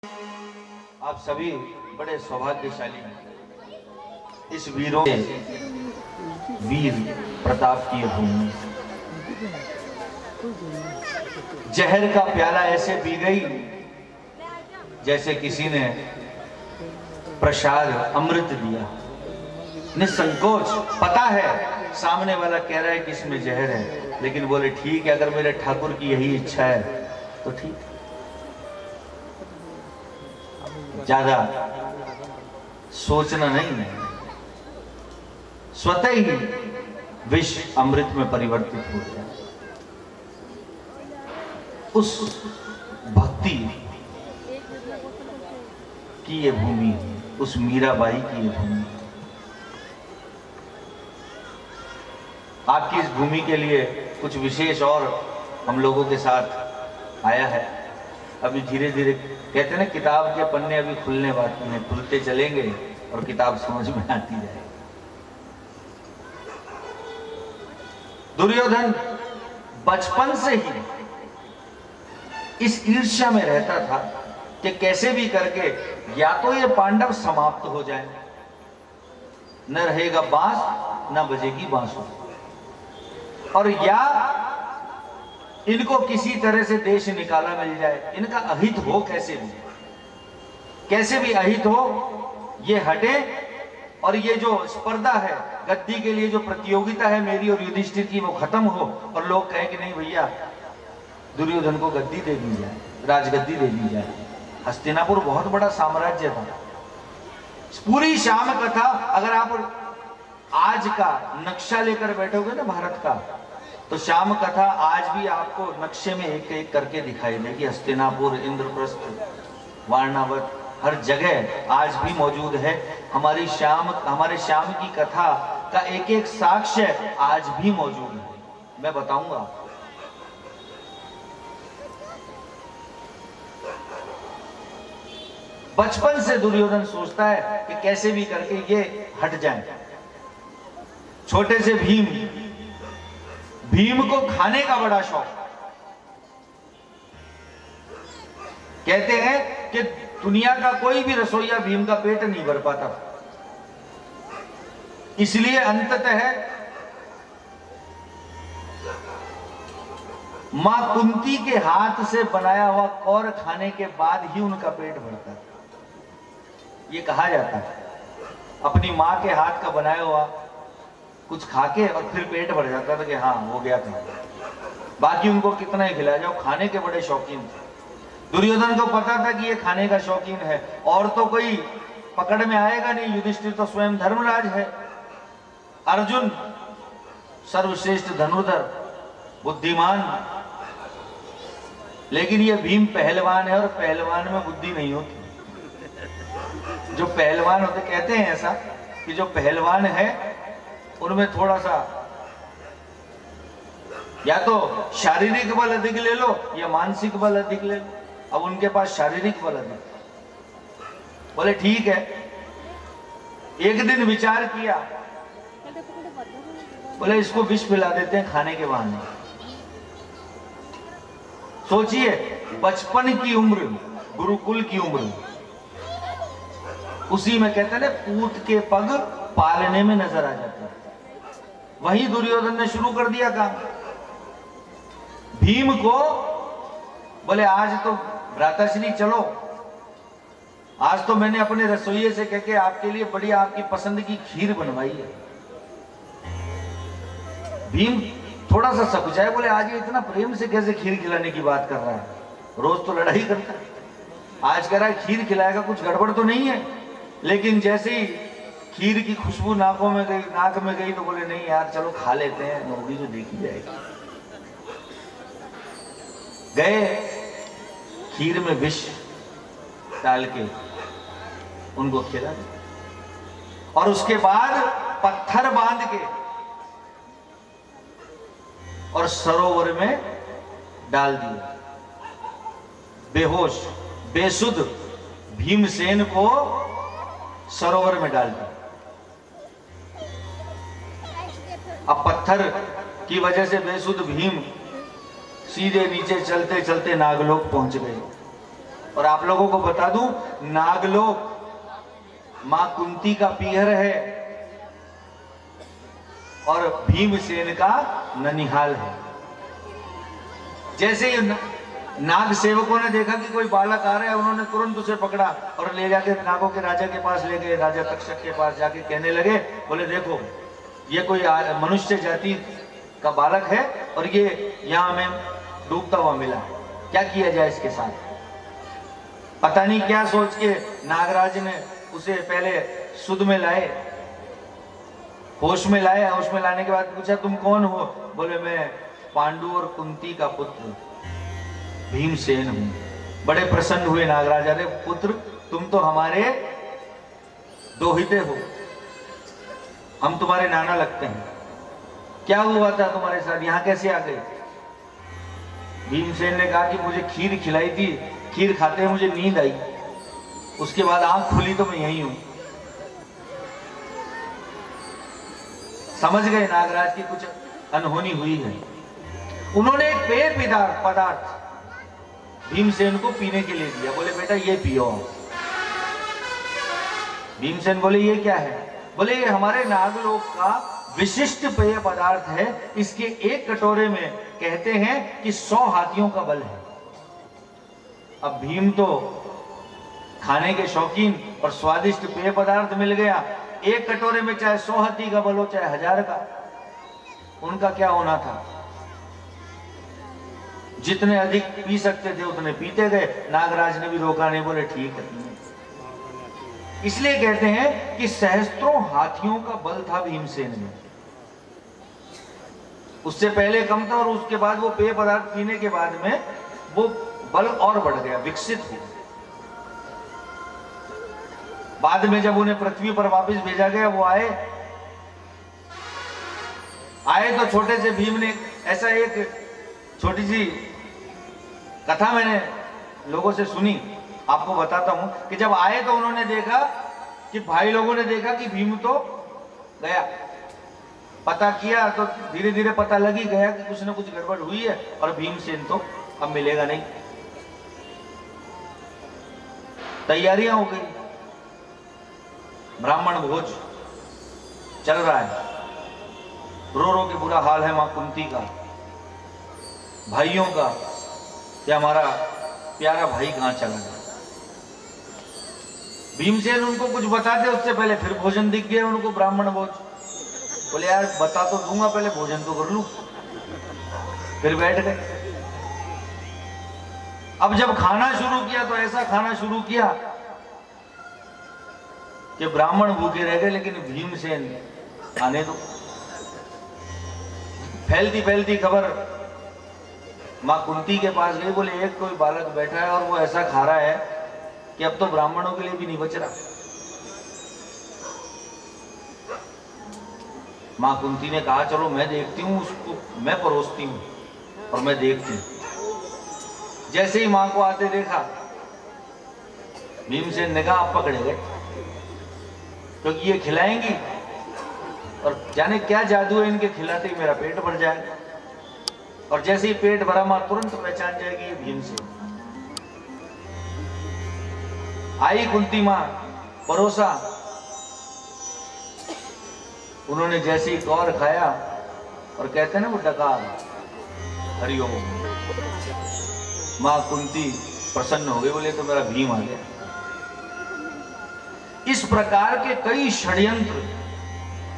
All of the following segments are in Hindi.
आप सभी बड़े सौभाग्यशाली हैं। इस वीरों के वीर प्रताप की भूमि, जहर का प्याला ऐसे पी गई जैसे किसी ने प्रसाद अमृत दिया। निसंकोच, पता है सामने वाला कह रहा है कि इसमें जहर है, लेकिन बोले ठीक है, अगर मेरे ठाकुर की यही इच्छा है तो ठीक है। ज्यादा सोचना नहीं है, स्वतः ही विष अमृत में परिवर्तित हो गया। उस भक्ति की ये भूमि, उस मीराबाई की ये भूमि। आपकी इस भूमि के लिए कुछ विशेष और हम लोगों के साथ आया है। अभी धीरे धीरे कहते हैं ना, किताब के पन्ने अभी खुलने बाकी हैं, खुलते चलेंगे और किताब समझ में आती जाएगी। दुर्योधन बचपन से ही इस ईर्ष्या में रहता था कि कैसे भी करके या तो ये पांडव समाप्त हो जाए, न रहेगा बांस न बजेगी बांसुरी, और या इनको किसी तरह से देश निकाला मिल जाए, इनका अहित हो, कैसे भी अहित हो, ये हटे और ये जो स्पर्धा है गद्दी के लिए, जो प्रतियोगिता है मेरी और युधिष्ठिर की, वो खत्म हो और लोग कहें कि नहीं भैया दुर्योधन को गद्दी दे दी जाए, राजगद्दी दे दी जाए। हस्तिनापुर बहुत बड़ा साम्राज्य था। पूरी श्याम कथा अगर आप आज का नक्शा लेकर बैठोगे ना भारत का, तो श्याम कथा आज भी आपको नक्शे में एक एक करके दिखाई देगी। हस्तिनापुर, इंद्रप्रस्थ, वारणावत, हर जगह आज भी मौजूद है। हमारे श्याम की कथा का एक एक साक्ष्य आज भी मौजूद है। मैं बताऊंगा। बचपन से दुर्योधन सोचता है कि कैसे भी करके ये हट जाए। छोटे से भीम को खाने का बड़ा शौक। कहते हैं कि दुनिया का कोई भी रसोइया भीम का पेट नहीं भर पाता, इसलिए अंततः मां कुंती के हाथ से बनाया हुआ कौर खाने के बाद ही उनका पेट भरता। ये कहा जाता है अपनी मां के हाथ का बनाया हुआ कुछ खाके और फिर पेट भर जाता था कि हाँ हो गया था, बाकी उनको कितना ही खिला जाओ। खाने के बड़े शौकीन थे। दुर्योधन को पता था कि ये खाने का शौकीन है और तो कोई पकड़ में आएगा नहीं। युधिष्ठिर तो स्वयं धर्मराज है, अर्जुन सर्वश्रेष्ठ धनुर्धर, बुद्धिमान, लेकिन ये भीम पहलवान है और पहलवान में बुद्धि नहीं होती। जो पहलवान होते, कहते हैं ऐसा कि जो पहलवान है उनमें थोड़ा सा या तो शारीरिक बल अधिक ले लो या मानसिक बल अधिक ले लो। अब उनके पास शारीरिक बल अधिक। बोले ठीक है। एक दिन विचार किया, बोले इसको विष पिला देते हैं खाने के बहाने। सोचिए, बचपन की उम्र, गुरुकुल की उम्र, उसी में कहते हैं ना पूत के पग पालने में नजर आ जाता है। वही दुर्योधन ने शुरू कर दिया काम। भीम को बोले आज तो भ्राताश्री चलो, आज तो मैंने अपने रसोइये से कह के आपके लिए बढ़िया आपकी पसंद की खीर बनवाई है। भीम थोड़ा सा सकुचाए, बोले आज ये इतना प्रेम से कैसे खीर खिलाने की बात कर रहा है, रोज तो लड़ाई करता है, आज कह रहा है खीर खिलाएगा, कुछ गड़बड़ तो नहीं है। लेकिन जैसे ही खीर की खुशबू नाक में गई तो बोले नहीं यार चलो खा लेते हैं, होगी तो देखी जाएगी। गए, खीर में विष डाल के उनको खिला और उसके बाद पत्थर बांध के और सरोवर में डाल दिया। बेहोश बेसुध भीमसेन को सरोवर में डाल दिया। अब पत्थर की वजह से बेसुध भीम सीधे नीचे चलते चलते नागलोक पहुंच गए। और आप लोगों को बता दूं, नागलोक मां कुंती का पीहर है और भीमसेन का ननिहाल है। जैसे ही नाग सेवकों ने देखा कि कोई बालक आ रहा है, उन्होंने तुरंत उसे पकड़ा और ले जाके नागों के राजा के पास ले गए। राजा तक्षक के पास जाके कहने लगे, बोले देखो ये कोई मनुष्य जाति का बालक है और ये यहां हमें डूबता हुआ मिला, क्या किया जाए इसके साथ। पता नहीं क्या सोच के नागराज ने उसे पहले सुध में लाए, होश में लाए। होश में लाने के बाद पूछा तुम कौन हो? बोले मैं पांडु और कुंती का पुत्र भीमसेन हूं। बड़े प्रसन्न हुए नागराज, अरे पुत्र तुम तो हमारे दोहिते हो, हम तुम्हारे नाना लगते हैं, क्या हुआ था तुम्हारे साथ, यहां कैसे आ गए? भीमसेन ने कहा कि मुझे खीर खिलाई थी, खीर खाते हुए मुझे नींद आई, उसके बाद आंख खुली तो मैं यही हूं। समझ गए नागराज की कुछ अनहोनी हुई है। उन्होंने एक पेय पदार्थ भीमसेन को पीने के लिए दिया, बोले बेटा ये पियो। भीमसेन बोले ये क्या है? बोले ये हमारे नागलोक का विशिष्ट पेय पदार्थ है, इसके एक कटोरे में कहते हैं कि 100 हाथियों का बल है। अब भीम तो खाने के शौकीन और स्वादिष्ट पेय पदार्थ मिल गया, एक कटोरे में चाहे 100 हाथी का बल हो चाहे 1000 का, उनका क्या होना था। जितने अधिक पी सकते थे उतने पीते गए। नागराज ने भी रोका नहीं, बोले ठीक है। इसलिए कहते हैं कि सहस्त्रों हाथियों का बल था भीमसेन में। उससे पहले कम था और उसके बाद वो पेय पदार्थ पीने के बाद में वो बल और बढ़ गया, विकसित हुआ। बाद में जब उन्हें पृथ्वी पर वापस भेजा गया, वो आए तो छोटे से भीम ने ऐसा एक छोटी सी कथा मैंने लोगों से सुनी, आपको बताता हूं कि जब आए तो उन्होंने देखा कि भाई लोगों ने देखा कि भीम तो गया। पता किया तो धीरे धीरे पता लग ही गया कि कुछ ना कुछ गड़बड़ हुई है और भीमसेन तो अब मिलेगा नहीं। तैयारियां हो गई, ब्राह्मण भोज चल रहा है, रो रो के बुरा हाल है मां कुंती का, भाइयों का, कि हमारा प्यारा भाई कहां चला गया। भीमसेन उनको कुछ बताते उससे पहले फिर भोजन दिख गया उनको, ब्राह्मण भोज। बोले यार बता तो दूंगा, पहले भोजन तो कर लूं। फिर बैठ गए। अब जब खाना शुरू किया तो ऐसा खाना शुरू किया कि ब्राह्मण भूखे रह गए, लेकिन भीमसेन आने दो। फैलती फैलती खबर मां कुंती के पास गई, बोले एक कोई बालक बैठा है और वो ऐसा खा रहा है कि अब तो ब्राह्मणों के लिए भी नहीं बच रहा। मां कुंती ने कहा चलो मैं देखती हूं उसको, मैं परोसती हूं और मैं देखती हूं। जैसे ही मां को आते देखा, भीमसेन ने कहा आप पकड़े गए, क्योंकि ये खिलाएंगी और जाने क्या जादू है इनके खिलाते ही मेरा पेट भर जाए। और जैसे ही पेट भरा मां तुरंत पहचान जाएगी ये भीमसेन। आई कुंती मां, परोसा, उन्होंने जैसे ही कौर खाया और कहते हैं ना वो डकार, हरिओम, मां कुंती प्रसन्न हो गई, बोले तो मेरा भीम आ गया। इस प्रकार के कई षड्यंत्र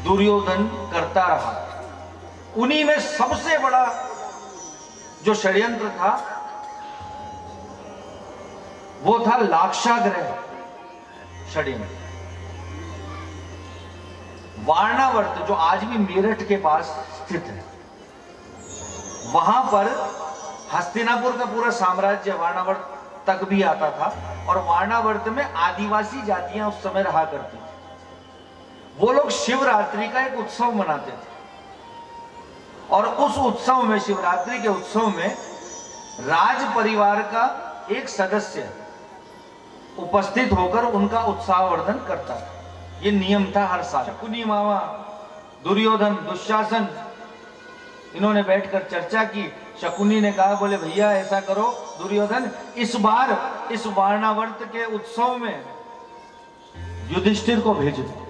दुर्योधन करता रहा। उन्हीं में सबसे बड़ा जो षड्यंत्र था वो था लाक्षागृह षड्यंत्र। वारणावर्त जो आज भी मेरठ के पास स्थित है, वहां पर हस्तिनापुर का पूरा साम्राज्य वारणावर्त तक भी आता था और वारणावर्त में आदिवासी जातियां उस समय रहा करती थी। वो लोग शिवरात्रि का एक उत्सव मनाते थे और उस उत्सव में, शिवरात्रि के उत्सव में, राज परिवार का एक सदस्य उपस्थित होकर उनका उत्साहवर्धन करता था। ये नियम था हर साल। शकुनी मामा, दुर्योधन, दुशासन, इन्होंने बैठकर चर्चा की। शकुनी ने कहा, बोले भैया ऐसा करो दुर्योधन, इस बार इस वारणावर्त के उत्सव में युधिष्ठिर को भेज दो।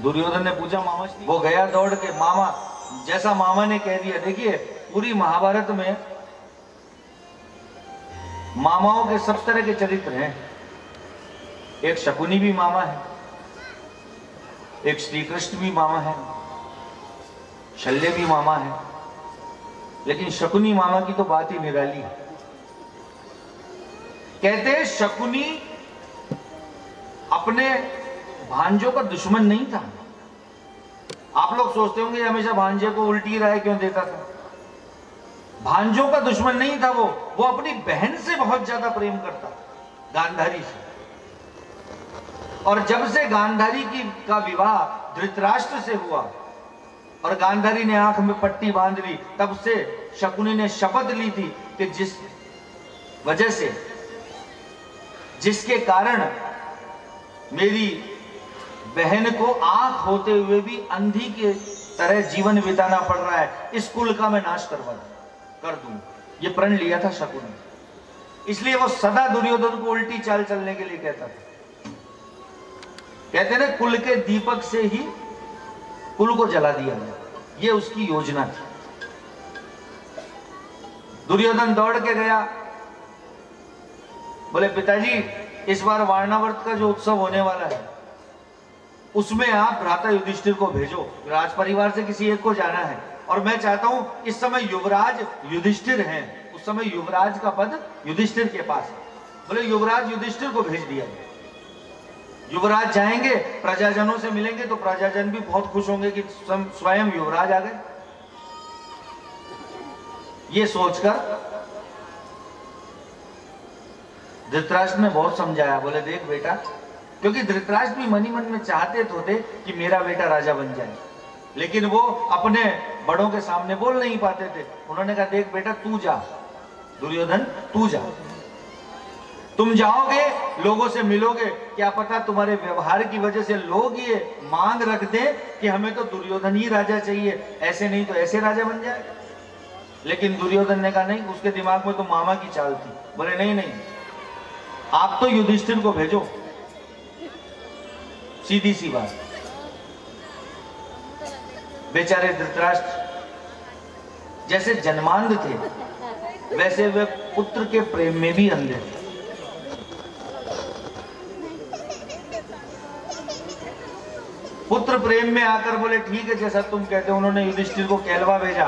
दुर्योधन ने पूछा मामा जी, वो गया दौड़ के, मामा जैसा मामा ने कह दिया। देखिए पूरी महाभारत में मामाओं के सब तरह के चरित्र हैं। एक शकुनी भी मामा है, एक श्री कृष्ण भी मामा है, शल्य भी मामा है, लेकिन शकुनी मामा की तो बात ही निराली है। कहते हैं शकुनी अपने भांजों का दुश्मन नहीं था। आप लोग सोचते होंगे हमेशा भांजे को उल्टी राय क्यों देता था। भांजों का दुश्मन नहीं था वो अपनी बहन से बहुत ज्यादा प्रेम करता, गांधारी से। और जब से गांधारी का विवाह धृतराष्ट्र से हुआ और गांधारी ने आंख में पट्टी बांध ली, तब से शकुनी ने शपथ ली थी कि जिस वजह से, जिसके कारण मेरी बहन को आंख होते हुए भी अंधी के तरह जीवन बिताना पड़ रहा है, इस कुल का मैं नाश कर दूं, ये प्रण लिया था शकुनी। इसलिए वो सदा दुर्योधन को उल्टी चाल चलने के लिए कहता था। कहते ना कुल के दीपक से ही कुल को जला दिया गया, ये उसकी योजना थी। दुर्योधन दौड़ के गया, बोले पिताजी इस बार वारणावर्त का जो उत्सव होने वाला है उसमें आप भ्राता युधिष्ठिर को भेजो, राज परिवार से किसी एक को जाना है। और मैं चाहता हूं, इस समय युवराज युधिष्ठिर हैं, उस समय युवराज का पद युधिष्ठिर के पास है। बोले युवराज युधिष्ठिर को भेज दिया। युवराज जाएंगे, प्रजाजनों से मिलेंगे तो प्रजाजन भी बहुत खुश होंगे कि स्वयं युवराज आ गए। ये सोचकर धृतराष्ट्र ने बहुत समझाया। बोले देख बेटा, क्योंकि धृतराष्ट्र भी मनी मन में चाहते तो थे कि मेरा बेटा राजा बन जाए, लेकिन वो अपने बड़ों के सामने बोल नहीं पाते थे। उन्होंने कहा देख बेटा तू जा, दुर्योधन तू जा, तुम जाओगे लोगों से मिलोगे, क्या पता तुम्हारे व्यवहार की वजह से लोग ये मांग रख दें कि हमें तो दुर्योधन ही राजा चाहिए, ऐसे नहीं तो ऐसे राजा बन जाए। लेकिन दुर्योधन ने कहा नहीं, उसके दिमाग में तो मामा की चाल थी। बोले नहीं नहीं, आप तो युधिष्ठिर को भेजो, सीधी सी बात। बेचारे धृतराष्ट्र जैसे जन्मांध थे वैसे वे पुत्र के प्रेम में भी अंधे थे। पुत्र प्रेम में आकर बोले ठीक है जैसा तुम कहते हो। उन्होंने युधिष्ठिर को कहलवा भेजा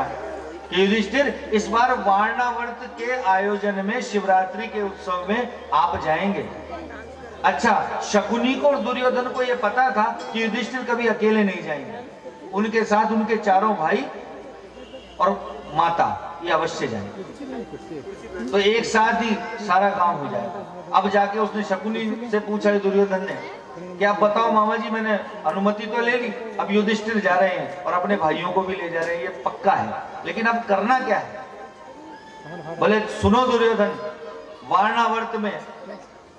कि युधिष्ठिर इस बार वारणावर्त के आयोजन में शिवरात्रि के उत्सव में आप जाएंगे। अच्छा, शकुनी को और दुर्योधन को यह पता था कि युधिष्ठिर कभी अकेले नहीं जाएंगे, उनके साथ उनके चारों भाई और माता ये अवश्य जाएंगे, तो एक साथ ही सारा काम हो जाएगा। अब जाके उसने शकुनी से पूछा दुर्योधन ने कि आप बताओ मामा जी, मैंने अनुमति तो ले ली, अब युधिष्ठिर जा रहे हैं और अपने भाइयों को भी ले जा रहे हैं, ये पक्का है, लेकिन अब करना क्या है। बोले सुनो दुर्योधन, वारणावर्त में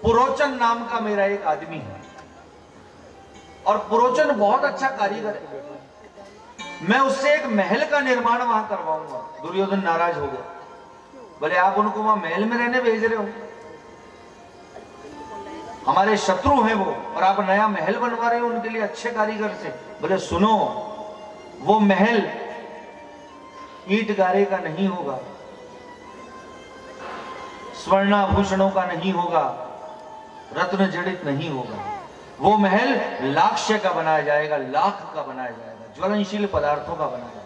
पुरोचन नाम का मेरा एक आदमी है और पुरोचन बहुत अच्छा कारीगर है, मैं उससे एक महल का निर्माण वहां करवाऊंगा। दुर्योधन नाराज हो गया। बोले आप उनको वहां महल में रहने भेज रहे हो, हमारे शत्रु हैं वो, और आप नया महल बनवा रहे हो उनके लिए अच्छे कारीगर से। बोले सुनो, वो महल ईंट गारे का नहीं होगा, स्वर्णाभूषणों का नहीं होगा, रत्न जड़ित नहीं होगा, वो महल लाक्ष्य का बनाया जाएगा, लाख का बनाया जाएगा, ज्वलनशील पदार्थों का बनाया जाएगा।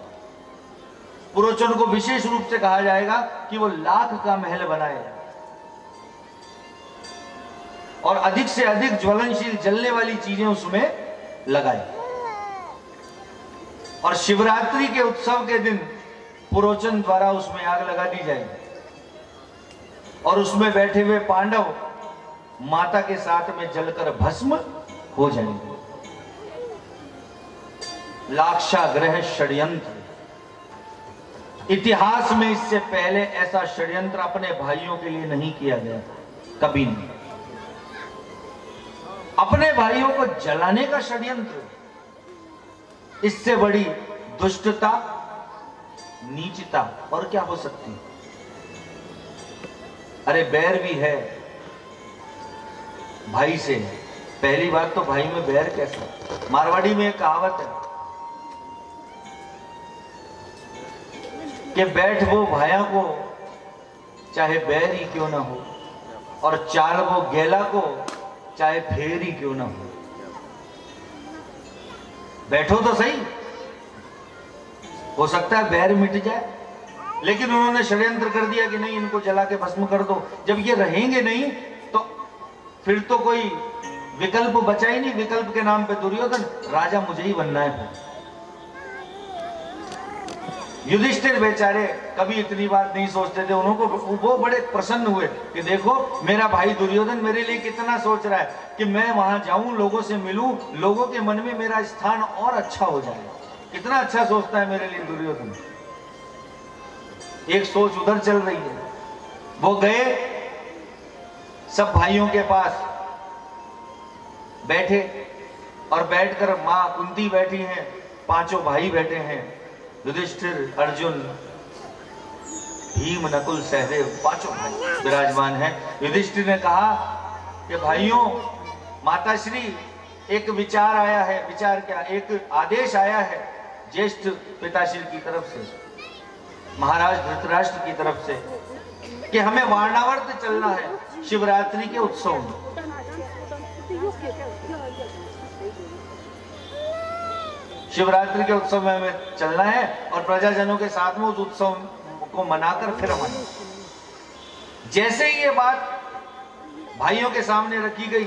पुरोचन को विशेष रूप से कहा जाएगा कि वो लाख का महल बनाए और अधिक से अधिक ज्वलनशील जलने वाली चीजें उसमें लगाए। और शिवरात्रि के उत्सव के दिन पुरोचन द्वारा उसमें आग लगा दी जाएगी और उसमें बैठे हुए पांडव माता के साथ में जलकर भस्म हो जाएंगे। लाक्षागृह षड्यंत्र, इतिहास में इससे पहले ऐसा षड्यंत्र अपने भाइयों के लिए नहीं किया गया था, कभी नहीं। अपने भाइयों को जलाने का षड्यंत्र, इससे बड़ी दुष्टता नीचता और क्या हो सकती है। अरे बैर भी है भाई से। पहली बात तो भाई में बैर कैसा। मारवाड़ी में एक कहावत है कि बैठ वो भाया को चाहे बैर ही क्यों ना हो, और चाल वो गेला को चाहे फेर ही क्यों ना हो। बैठो तो सही, हो सकता है बैर मिट जाए, लेकिन उन्होंने षड्यंत्र कर दिया कि नहीं, इनको जला के भस्म कर दो। जब ये रहेंगे नहीं तो फिर तो कोई विकल्प बचा ही नहीं। विकल्प के नाम पे दुर्योधन, राजा मुझे ही बनना है। युधिष्ठिर बेचारे कभी इतनी बात नहीं सोचते थे। उनको वो बड़े प्रसन्न हुए कि देखो मेरा भाई दुर्योधन मेरे लिए कितना सोच रहा है कि मैं वहां जाऊं, लोगों से मिलूं, लोगों के मन में मेरा स्थान और अच्छा हो जाए। कितना अच्छा सोचता है मेरे लिए दुर्योधन। एक सोच उधर चल रही है। वो गए सब भाइयों के पास बैठे, और बैठकर मां कुंती बैठी हैं, पांचों भाई बैठे हैं, युधिष्ठिर, अर्जुन, भीम, नकुल, सहदेव, पांचों भाई विराजमान हैं। युधिष्ठिर ने कहा कि भाइयों, माताश्री, एक विचार आया है। विचार क्या? एक आदेश आया है ज्येष्ठ पिताश्री की तरफ से, महाराज धृतराष्ट्र की तरफ से, कि हमें वारणावर्त चलना है शिवरात्रि के उत्सव में। शिवरात्रि के उत्सव में हमें चलना है और प्रजाजनों के साथ में उस उत्सव को मनाकर फिर हम आएंगे। जैसे ही ये बात भाइयों के सामने रखी गई,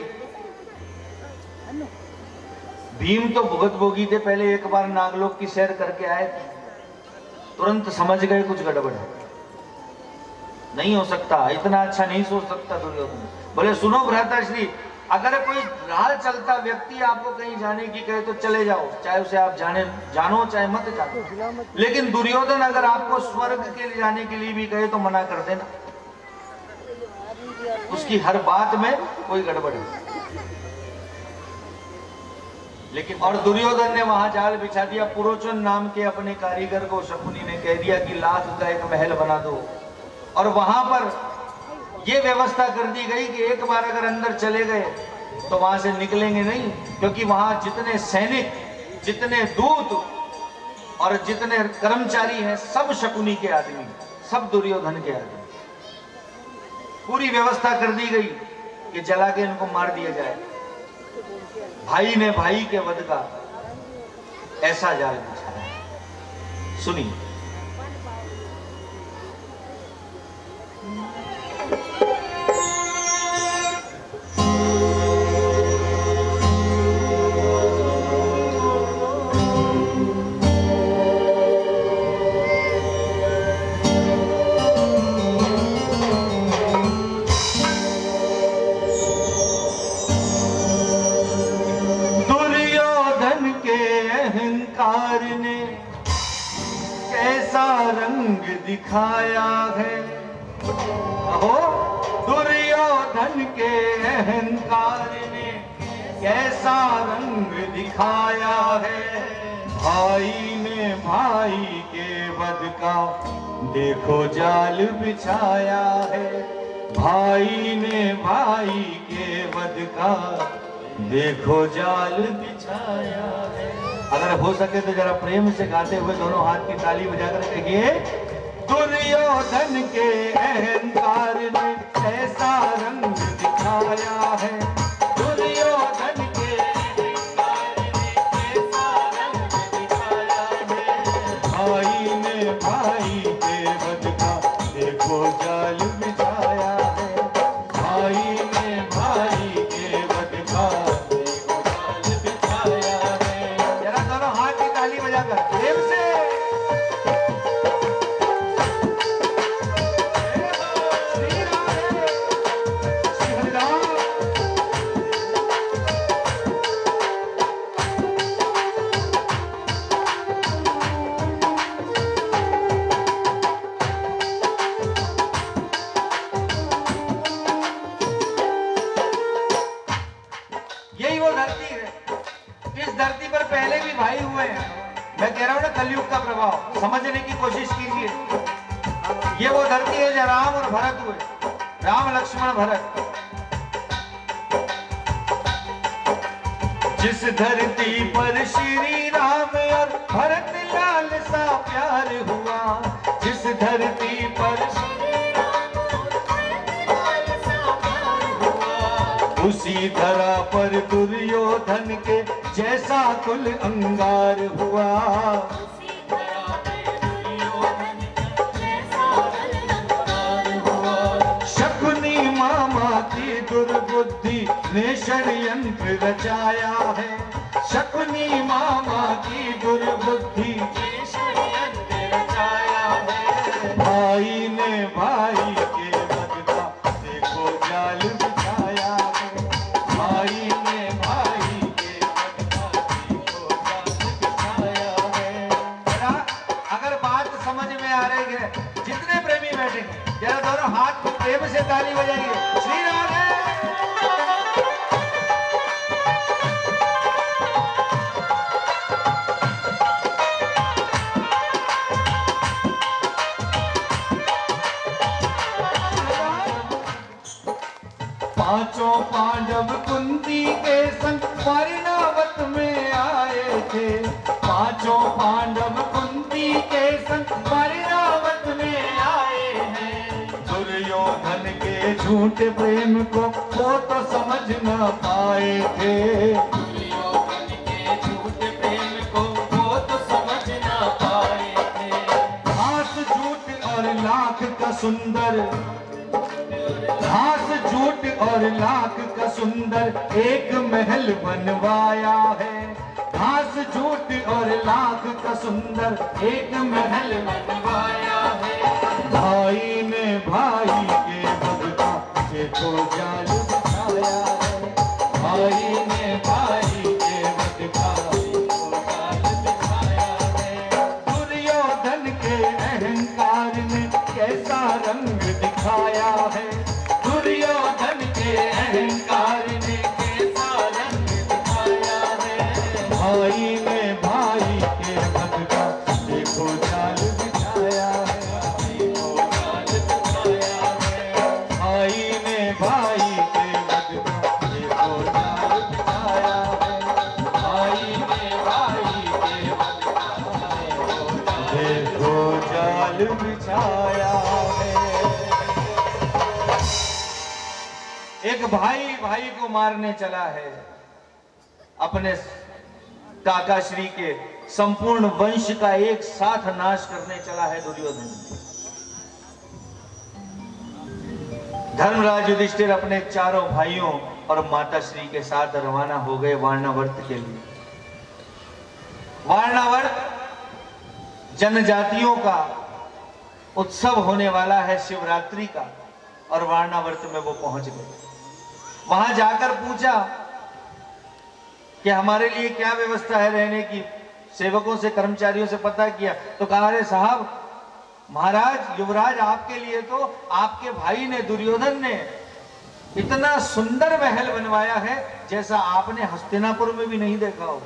भीम तो भुगत भोगी थे, पहले एक बार नागलोक की सैर करके आए थे, तुरंत समझ गए कुछ गड़बड़ है, नहीं हो सकता, इतना अच्छा नहीं सोच सकता दुर्योधन। बोले सुनो भ्राताश्री, अगर कोई राह चलता व्यक्ति आपको कहीं जाने की कहे तो चले जाओ, चाहे उसे आप जानो चाहे मत जानो, लेकिन दुर्योधन अगर आपको स्वर्ग के लिए जाने के लिए भी कहे तो मना कर देना। उसकी हर बात में कोई गड़बड़ है। लेकिन और दुर्योधन ने वहां जाल बिछा दिया। पुरोचन नाम के अपने कारीगर को शकुनी ने कह दिया कि लाख का एक महल बना दो, और वहां पर यह व्यवस्था कर दी गई कि एक बार अगर अंदर चले गए तो वहां से निकलेंगे नहीं, क्योंकि वहां जितने सैनिक, जितने दूत और जितने कर्मचारी हैं, सब शकुनी के आदमी, सब दुर्योधन के आदमी। पूरी व्यवस्था कर दी गई कि जला के इनको मार दिया जाए। भाई ने भाई के वध का ऐसा जाल बिछाया। सुनिए, ने कैसा रंग दिखाया है। अहो, दुर्योधन के अहंकार ने कैसा रंग दिखाया है। भाई ने भाई के वध का देखो जाल बिछाया है। भाई ने भाई के वध का देखो जाल बिछाया है। अगर हो सके तो जरा प्रेम से गाते हुए दोनों हाथ की ताली बजाकर कहिए, दुर्योधन के अहंकार ने ऐसा रंग दिखाया है। दुर्योधन के अहंकार ने ऐसा रंग दिखाया है। भाई ने भाई के वध का देखो जाल बिछाया है। भाई ने भाई के वध का देखो जाल बिछाया है। जरा दोनों हाथ की ताली बजाकर प्रेम से कलयुग का प्रभाव, समझने की कोशिश कीजिए। ये वो धरती है जहाँ राम और भरत हुए, राम लक्ष्मण भरत। जिस धरती पर श्री राम और भरत लाल सा प्यार हुआ, जिस धरती पर श्री राम और भरत लाल सा प्यार हुआ, उसी धरा पर दुर्योधन के जैसा कुल अंगार हुआ। उसी धरा पर दुर्योधन के जैसा कुल अंगार हुआ। शकुनी मामा की दुर्बुद्धि ने षड्यंत्र रचाया है, शकुनी मामा की दुर्बुद्धि ने षड्यंत्र रचाया है। भाई ने भाई के वध का देखो जाल बिछाया है, भाई ने भाई के वध का देखो जाल बिछाया है। अगर बात समझ में आ रही है, जितने प्रेमी बैठे हैं जरा दोनों हाथ को प्रेम से ताली बजाइए। श्री राम है। पांचों पांडव कुंती के संग परिणावत में आए थे, पांचों पांडव कुंती के संग परिणावत में आए हैं। दुर्योधन के झूठे प्रेम को वो तो समझ न पाए थे, दुर्योधन के झूठे प्रेम को वो तो समझ न पाए थे। घास झूठ और लाख का सुंदर, घास झूठ और लाख का सुंदर एक महल बनवाया है, घास झूठ और लाख का सुंदर एक महल बनवाया है। भाई ने भाई के वध का देखो जाल बिछाया है, भाई ने भाई के वध का देखो जाल बिछाया है। दुर्योधन के अहंकार ने कैसा रंग दिखाया है, दुर्योधन के अहंकार ने कैसा रंग दिखाया है। भाई ने भाई के वध का देखो जाल बिछाया है, देखो जाल बिछाया है। भाई ने भाई के वध का देखो जाल बिछाया है, भाई ने भाई के वध का देखो जाल बिछाया है। एक भाई भाई को मारने चला है, अपने काका श्री के संपूर्ण वंश का एक साथ नाश करने चला है दुर्योधन। धर्मराज युधिष्ठिर अपने चारों भाइयों और माता श्री के साथ रवाना हो गए वारणावर्त के लिए। वारणावर्त जनजातियों का उत्सव होने वाला है, शिवरात्रि का, और वारणावर्त में वो पहुंच गए। वहां जाकर पूछा कि हमारे लिए क्या व्यवस्था है रहने की, सेवकों से कर्मचारियों से पता किया तो कहा, अरे साहब महाराज युवराज आपके लिए तो आपके भाई ने दुर्योधन ने इतना सुंदर महल बनवाया है जैसा आपने हस्तिनापुर में भी नहीं देखा हो।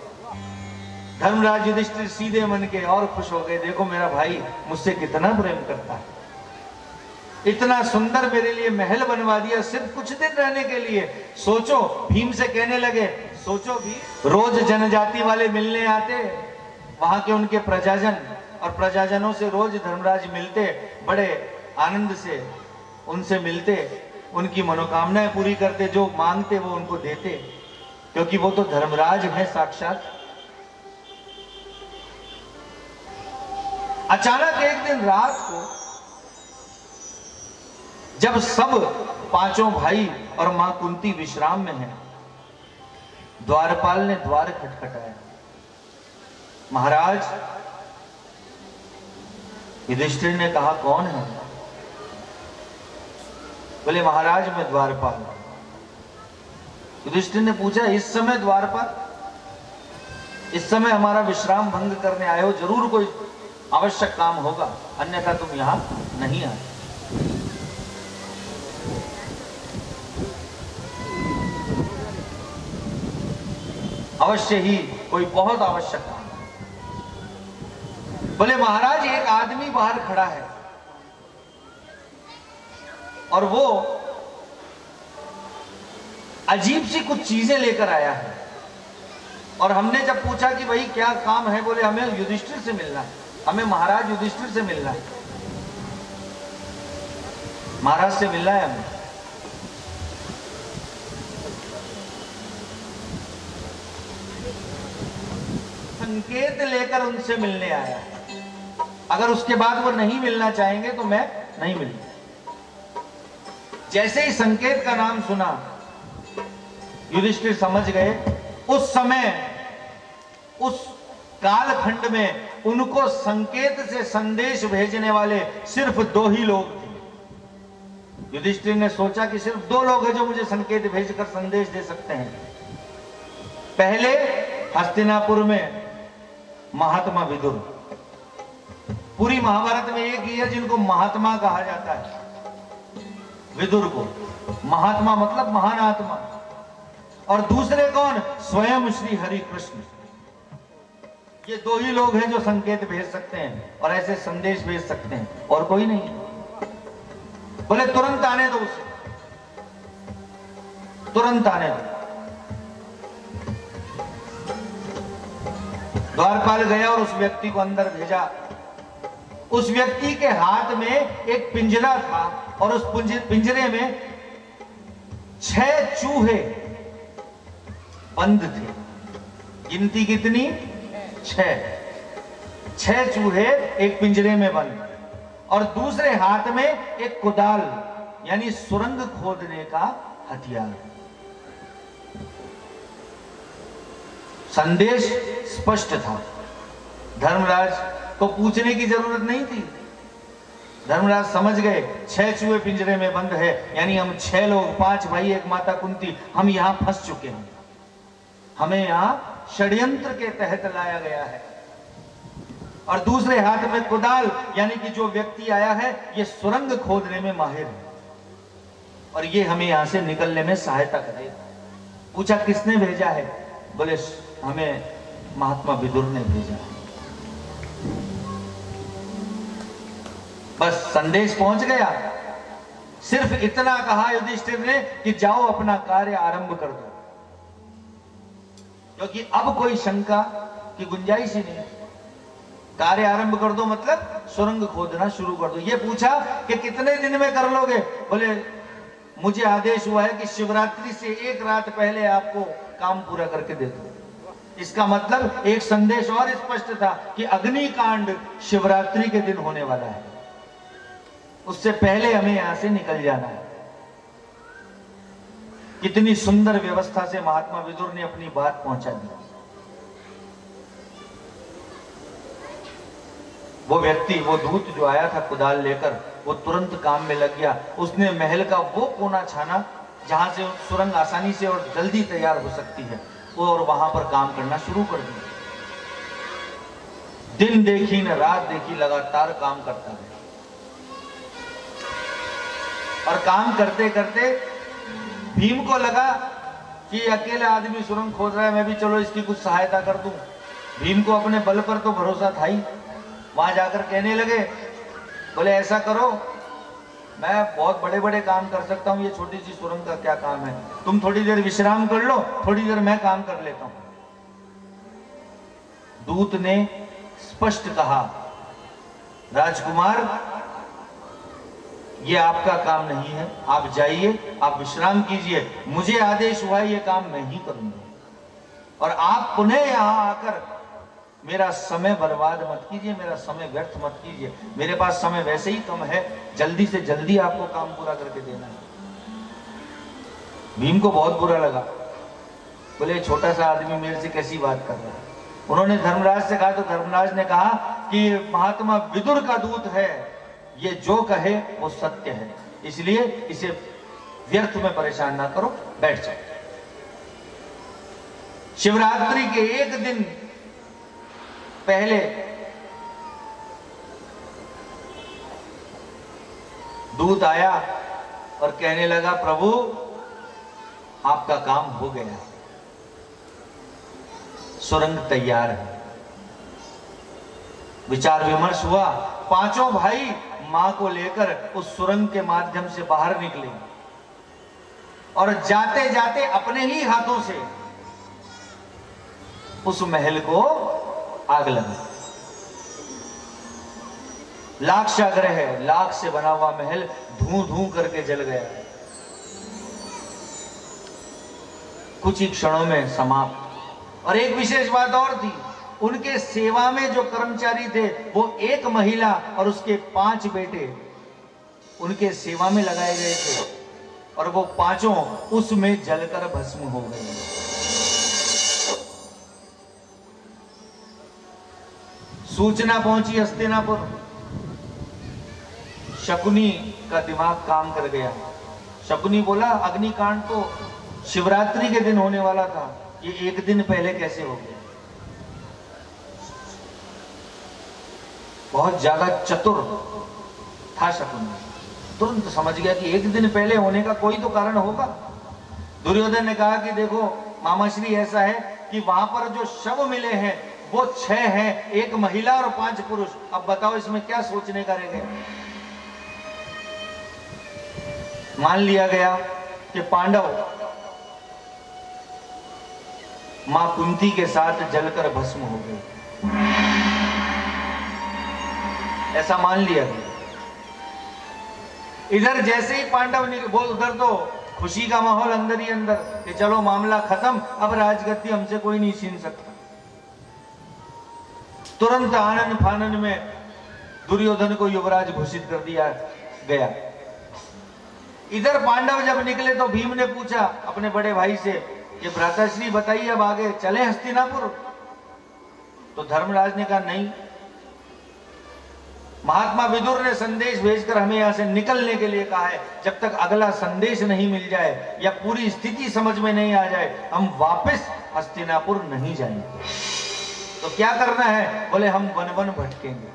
धर्मराज युधिष्ठिर सीधे मन के और खुश हो गए, देखो मेरा भाई मुझसे कितना प्रेम करता है, इतना सुंदर मेरे लिए महल बनवा दिया सिर्फ कुछ दिन रहने के लिए। सोचो, भीम से कहने लगे, सोचो भी रोज जनजाति वाले मिलने आते, वहां के उनके प्रजाजन, और प्रजाजनों से रोज धर्मराज मिलते, बड़े आनंद से उनसे मिलते, उनकी मनोकामनाएं पूरी करते, जो मांगते वो उनको देते, क्योंकि वो तो धर्मराज है साक्षात। अचानक एक दिन रात को जब सब पांचों भाई और मां कुंती विश्राम में हैं, द्वारपाल ने द्वार खटखटाया। महाराज, युधिष्ठिर ने कहा, कौन है? बोले, महाराज मैं द्वारपाल। युधिष्ठिर ने पूछा, इस समय द्वारपाल? इस समय हमारा विश्राम भंग करने आए हो, जरूर कोई आवश्यक काम होगा, अन्यथा तुम यहां नहीं आए। अवश्य ही कोई बहुत आवश्यक काम। बोले महाराज एक आदमी बाहर खड़ा है और वो अजीब सी कुछ चीजें लेकर आया है, और हमने जब पूछा कि भाई क्या काम है, बोले हमें युधिष्ठिर से मिलना है, हमें महाराज युधिष्ठिर से मिलना है, महाराज से मिलना है हमें। संकेत लेकर उनसे मिलने आया है, अगर उसके बाद वो नहीं मिलना चाहेंगे तो मैं नहीं मिलूंगा। जैसे ही संकेत का नाम सुना युधिष्ठिर समझ गए, उस समय उस कालखंड में उनको संकेत से संदेश भेजने वाले सिर्फ 2 ही लोग थे। युधिष्ठिर ने सोचा कि सिर्फ 2 लोग हैं जो मुझे संकेत भेजकर संदेश दे सकते हैं। पहले हस्तिनापुर में महात्मा विदुर, पूरी महाभारत में एक ही है जिनको महात्मा कहा जाता है, विदुर को। महात्मा मतलब महान आत्मा। और दूसरे कौन? स्वयं श्री हरि कृष्ण। ये 2 ही लोग हैं जो संकेत भेज सकते हैं और ऐसे संदेश भेज सकते हैं, और कोई नहीं। बोले तुरंत आने दो उसे, तुरंत आने दो। द्वारपाल गया और उस व्यक्ति को अंदर भेजा। उस व्यक्ति के हाथ में एक पिंजरा था और उस पिंजरे में 6 चूहे बंद थे। गिनती कितनी? 6 चूहे एक पिंजरे में बंद, और दूसरे हाथ में एक कुदाल यानी सुरंग खोदने का हथियार। संदेश स्पष्ट था। धर्मराज को पूछने की जरूरत नहीं थी। धर्मराज समझ गए 6 चूहे पिंजरे में बंद है, यानी हम 6 लोग, 5 भाई, एक माता कुंती, हम यहां फंस चुके हैं। हमें यहां षड्यंत्र के तहत लाया गया है। और दूसरे हाथ में कुदाल, यानी कि जो व्यक्ति आया है ये सुरंग खोदने में माहिर है और ये हमें यहां से निकलने में सहायता करेगा। पूछा किसने भेजा है? बोले हमें महात्मा विदुर ने भेजा है। बस संदेश पहुंच गया। सिर्फ इतना कहा युधिष्ठिर ने कि जाओ अपना कार्य आरंभ कर दो, क्योंकि अब कोई शंका की गुंजाइश ही नहीं। कार्य आरंभ कर दो मतलब सुरंग खोदना शुरू कर दो। ये पूछा कि कितने दिन में कर लोगे? बोले मुझे आदेश हुआ है कि शिवरात्रि से 1 रात पहले आपको काम पूरा करके दे दो। इसका मतलब एक संदेश और स्पष्ट था कि अग्निकांड शिवरात्रि के दिन होने वाला है, उससे पहले हमें यहां से निकल जाना है। कितनी सुंदर व्यवस्था से महात्मा विदुर ने अपनी बात पहुंचा दी। वो व्यक्ति, वो दूत जो आया था कुदाल लेकर, वो तुरंत काम में लग गया। उसने महल का वो कोना छाना जहां से सुरंग आसानी से और जल्दी तैयार हो सकती है, वो, और वहां पर काम करना शुरू कर दिया। दिन देखी न रात देखी, लगातार काम करता रहा। और काम करते करते भीम को लगा कि अकेला आदमी सुरंग खोद रहा है, मैं भी चलो इसकी कुछ सहायता कर दूं। भीम को अपने बल पर तो भरोसा था ही। वहां जाकर कहने लगे, बोले ऐसा करो, मैं बहुत बड़े बड़े काम कर सकता हूं, ये छोटी सी सुरंग का क्या काम है, तुम थोड़ी देर विश्राम कर लो, थोड़ी देर मैं काम कर लेता हूं। दूत ने स्पष्ट कहा, राजकुमार ये आपका काम नहीं है, आप जाइए, आप विश्राम कीजिए, मुझे आदेश हुआ है ये काम मैं ही करूंगा। और आप पुनः यहां आकर मेरा समय बर्बाद मत कीजिए, मेरा समय व्यर्थ मत कीजिए। मेरे पास समय वैसे ही कम है, जल्दी से जल्दी आपको काम पूरा करके देना है। भीम को बहुत बुरा लगा। बोले छोटा सा आदमी मेरे से कैसी बात कर रहा है। उन्होंने धर्मराज से कहा तो धर्मराज ने कहा कि महात्मा विदुर का दूत है, ये जो कहे वो सत्य है, इसलिए इसे व्यर्थ में परेशान ना करो, बैठ जाओ। शिवरात्रि के 1 दिन पहले दूत आया और कहने लगा, प्रभु आपका काम हो गया, सुरंग तैयार है। विचार विमर्श हुआ। पांचों भाई मां को लेकर उस सुरंग के माध्यम से बाहर निकले और जाते जाते अपने ही हाथों से उस महल को आग लगी। लाक्षागृह है, लाख से बना हुआ महल धूं धूं करके जल गया, कुछ ही क्षणों में समाप्त। और एक विशेष बात और थी, उनके सेवा में जो कर्मचारी थे वो एक महिला और उसके 5 बेटे उनके सेवा में लगाए गए थे और वो पांचों उसमें जलकर भस्म हो गए। सूचना पहुंची हस्तिनापुर। शकुनी का दिमाग काम कर गया। शकुनी बोला अग्निकांड तो शिवरात्रि के दिन होने वाला था, ये एक दिन पहले कैसे हो गया। बहुत ज्यादा चतुर था शकुनी, तुरंत समझ गया कि एक दिन पहले होने का कोई तो कारण होगा। दुर्योधन ने कहा कि देखो मामाश्री, ऐसा है कि वहां पर जो शव मिले हैं वो 6 हैं, 1 महिला और 5 पुरुष। अब बताओ इसमें क्या सोचने का रह गया। मान लिया गया कि पांडव मां कुंती के साथ जलकर भस्म हो गए, ऐसा मान लिया गया। इधर जैसे ही पांडव बोल, उधर तो खुशी का माहौल अंदर ही अंदर कि चलो मामला खत्म, अब राजगद्दी हमसे कोई नहीं छीन सकता। तुरंत आनन फानन में दुर्योधन को युवराज घोषित कर दिया गया। इधर पांडव जब निकले तो भीम ने पूछा अपने बड़े भाई से कि भ्राताश्री बताइए अब आगे चले हस्तिनापुर। तो धर्मराज ने कहा नहीं, महात्मा विदुर ने संदेश भेजकर हमें यहां से निकलने के लिए कहा है। जब तक अगला संदेश नहीं मिल जाए या पूरी स्थिति समझ में नहीं आ जाए हम वापस हस्तिनापुर नहीं जाएंगे। तो क्या करना है? बोले हम वन वन भटकेंगे,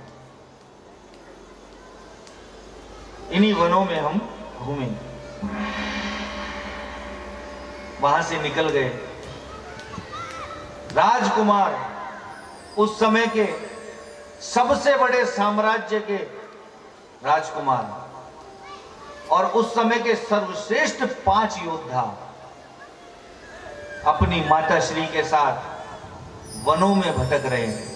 इन्हीं वनों में हम घूमेंगे। वहां से निकल गए। राजकुमार उस समय के सबसे बड़े साम्राज्य के राजकुमार और उस समय के सर्वश्रेष्ठ 5 योद्धा अपनी माता श्री के साथ वनों में भटक रहे हैं।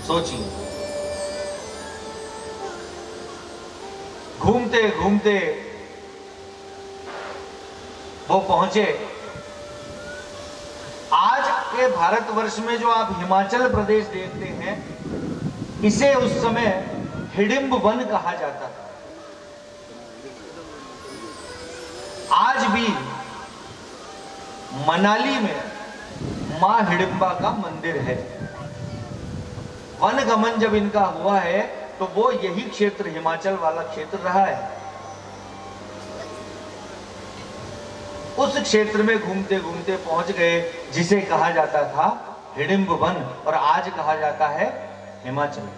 सोचिए, घूमते घूमते वो पहुंचे। आज के भारतवर्ष में जो आप हिमाचल प्रदेश देखते हैं, इसे उस समय हिडिंब वन कहा जाता था। आज भी मनाली में मां हिडिंबा का मंदिर है। वन गमन जब इनका हुआ है तो वो यही क्षेत्र, हिमाचल वाला क्षेत्र रहा है। उस क्षेत्र में घूमते घूमते पहुंच गए जिसे कहा जाता था हिडिंब वन और आज कहा जाता है हिमाचल।